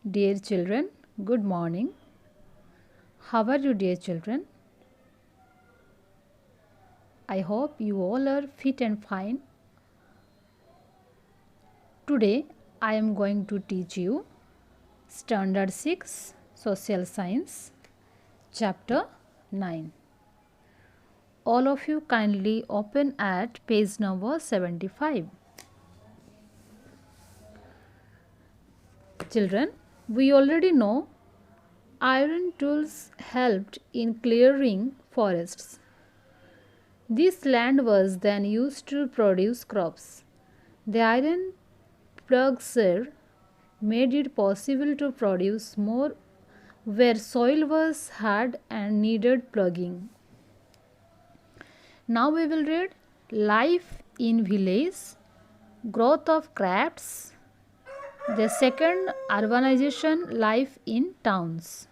Dear children, good morning. How are you, dear children? I hope you all are fit and fine. Today, I am going to teach you Standard 6 Social Science, Chapter 9. All of you kindly open at page number 75. Children, we already know iron tools helped in clearing forests. This land was then used to produce crops. The iron plugs made it possible to produce more where soil was hard and needed plugging. Now we will read Life in Village, Growth of Crafts, the second urbanization, life in towns,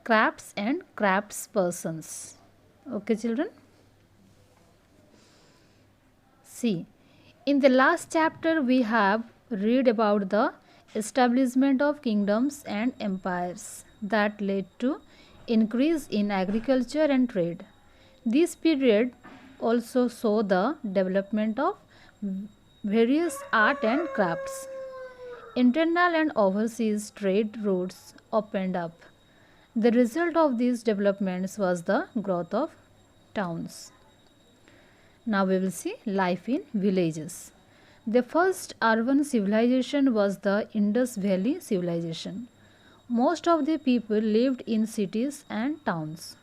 crafts and crafts persons. Okay, children? See, in the last chapter we have read about the establishment of kingdoms and empires that led to increase in agriculture and trade. This period also saw the development of various art and crafts. Internal and overseas trade routes opened up. The result of these developments was the growth of towns. Now we will see life in villages. The first urban civilization was the Indus Valley civilization. Most of the people lived in cities and towns.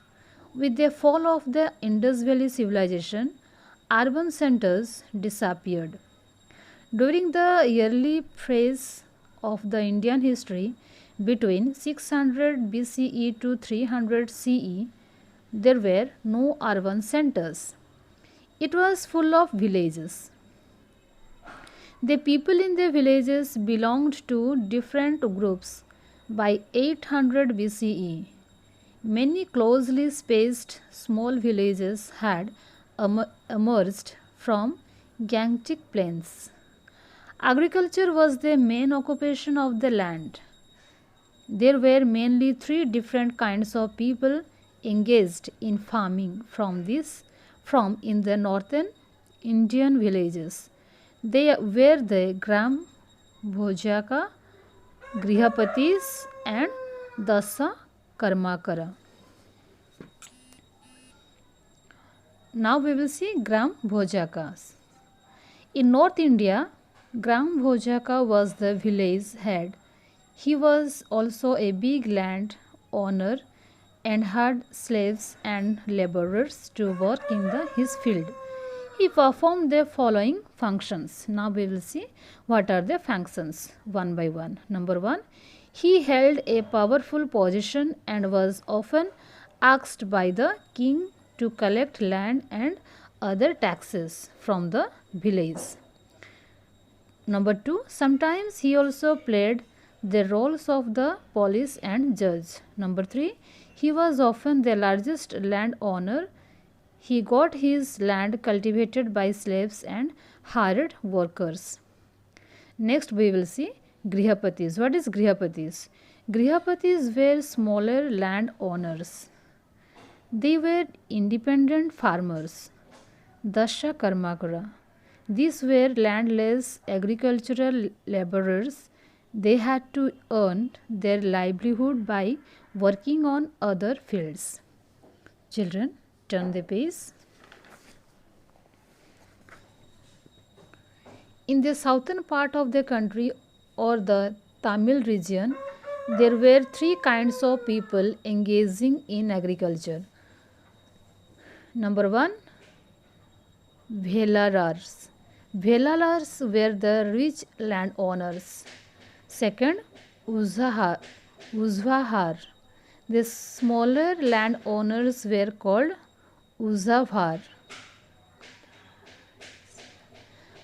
With the fall of the Indus Valley civilization, urban centers disappeared. During the early phase of the Indian history, between 600 BCE to 300 CE, there were no urban centers. It was full of villages. The people in the villages belonged to different groups. By 800 BCE, many closely spaced small villages had emerged from Gangetic plains. Agriculture was the main occupation of the land. There were mainly three different kinds of people engaged in farming from in the northern Indian villages. They were the Gram Bhojaka, Grihapatis and Dasa Karmakara. Now we will see Gram Bhojakas. In North India, Gram Bhojaka was the village head. He was also a big land owner and had slaves and laborers to work in his field. He performed the following functions. Now we will see what are the functions one by one. Number one, he held a powerful position and was often asked by the king to collect land and other taxes from the village. Number two, sometimes he also played the roles of the police and judge. Number three, he was often the largest landowner. He got his land cultivated by slaves and hired workers. Next, we will see Grihapatis. What is Grihapatis? Grihapatis were smaller landowners. They were independent farmers. Dasha Karmakara. These were landless agricultural laborers. They had to earn their livelihood by working on other fields. Children, turn the page. In the southern part of the country or the Tamil region, there were three kinds of people engaging in agriculture. Number one, Velarars. Velarars were the rich landowners. Second, Uzvahar. The smaller landowners were called Uzavar.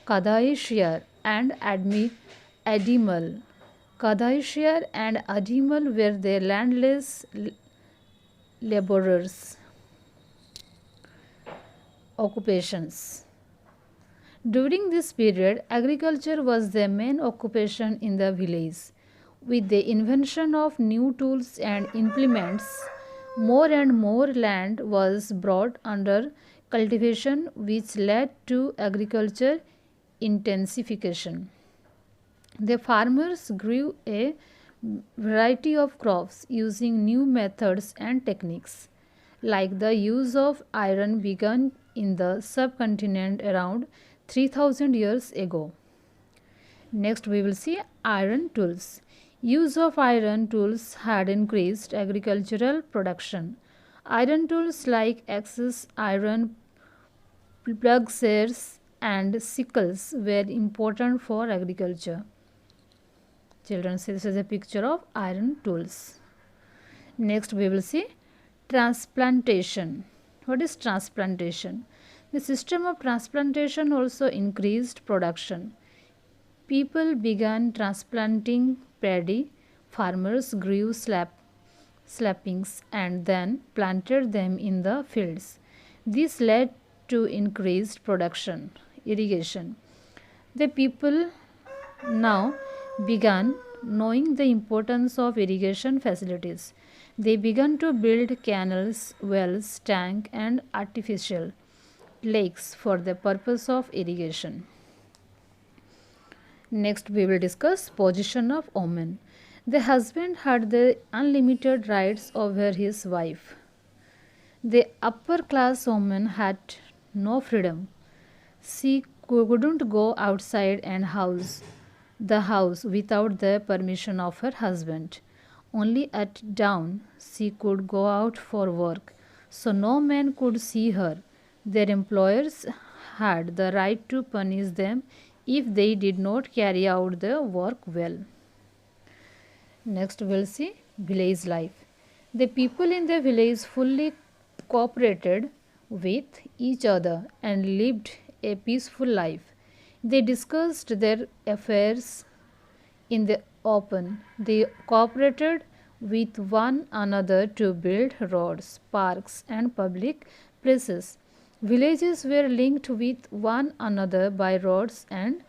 Kadaishiyar and Adimal. Kadaishiyar and Adimal were the landless laborers. Occupations. During this period, agriculture was the main occupation in the village. With the invention of new tools and implements, more and more land was brought under cultivation, which led to agriculture intensification. The farmers grew a variety of crops using new methods and techniques, like the use of iron began in the subcontinent around 3000 years ago. Next, we will see iron tools. Use of iron tools had increased agricultural production. Iron tools like axes, iron plowshares, and sickles were important for agriculture. Children, this is a picture of iron tools. Next, we will see transplantation. What is transplantation? The system of transplantation also increased production. People began transplanting paddy. Farmers grew saplings and then planted them in the fields. This led to increased production. Irrigation. The people now began knowing the importance of irrigation facilities. They began to build canals, wells, tanks, and artificial lakes for the purpose of irrigation. Next, we will discuss position of woman. The husband had the unlimited rights over his wife. The upper class woman had no freedom. She couldn't go outside and house the house without the permission of her husband. Only at dawn she could go out for work, so no man could see her. Their employers had the right to punish them if they did not carry out the work well. Next, we'll see village life. The people in the village fully cooperated with each other and lived a peaceful life. They discussed their affairs in the open. They cooperated with one another to build roads, parks, and public places. Villages were linked with one another by roads and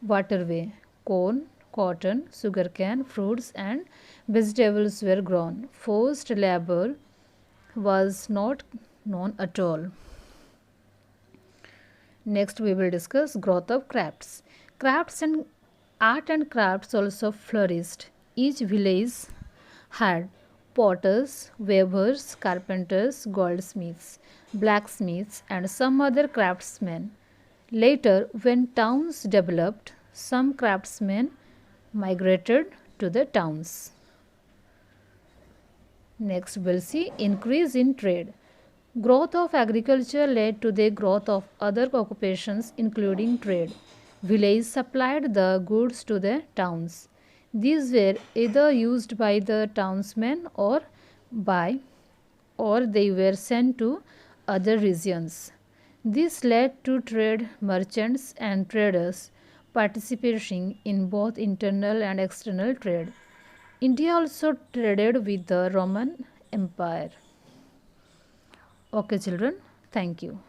waterway. Corn, cotton, sugarcane, fruits, and vegetables were grown. Forced labor was not known at all. Next, we will discuss growth of crafts. Crafts and art and crafts also flourished. Each village had potters, weavers, carpenters, goldsmiths, blacksmiths, and some other craftsmen. Later, when towns developed, some craftsmen migrated to the towns. Next, we'll see increase in trade. Growth of agriculture led to the growth of other occupations including trade. Villages supplied the goods to the towns. These were either used by the townsmen or they were sent to other regions. This led to trade merchants and traders participating in both internal and external trade. India also traded with the Roman Empire. Okay, children, thank you.